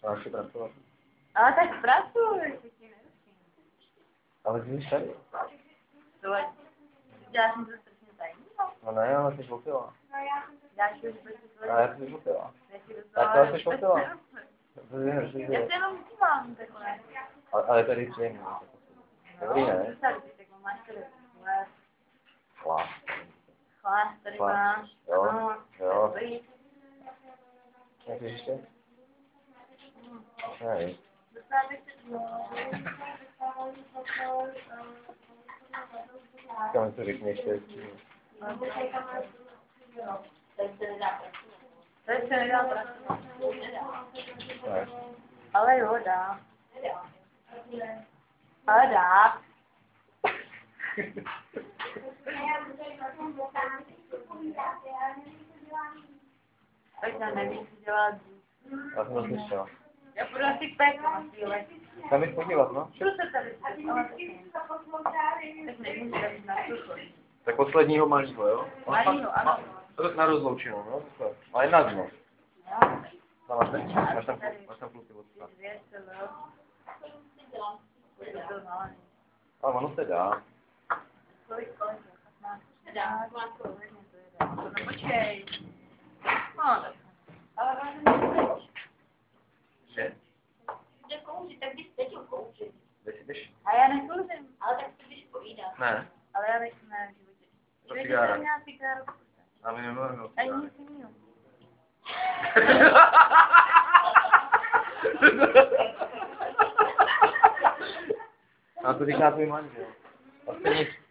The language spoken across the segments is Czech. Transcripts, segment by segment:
Máš si pracovat. Ale tak pracuj, ty ti neruším. Ale ty jsi tady. To ať děláš něco strašně tajného. No ne, ale jsi opila. Dáš to, že prostě tvoje... Ale jsi opila. Tak to jsi opila. Já se jenom dívám takhle. Ale tady je příjemný. Dobrý, ne? Tak máš tady Chlás. chlás, tady máš. Jo, Ano, jo. dobrý. Jak ještě? Ne. Kam to řekneš, to je To se nedá pracovat. ne. Ale jo, dá. Ale dá. Tak já nevím, co dělat. Já jsem to slyšel. Já budu asi pek na chvíli. Tam jsi podívat, no? Co se tady tak nevím, že tady na sucho. Tak posledního malýho, jo? Malýho, ano. Na rozloučenou, no? Takhle. Ale na dno. Jo. Máš tam kluky odstav. Ale ono se dá. Kolik? 15. Dá. No počkej. No, ale Že? Jde kouřit, tak bys teď kouřit. Jdeš? a já nekouřím. Ale tak si bys povídat. Ne. Ale já nechci v životě. To V životě cigára. jsem měla cigáru. A my nemluvíme o Ani nic jiného. A to říká tvůj manžel.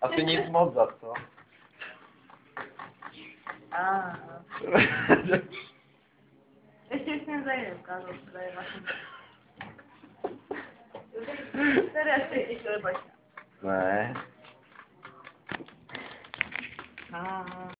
Asi nic moc za to. Ještě jsem zajde ukázal, co je vlastně. Tady asi ještě lebačka. Ne.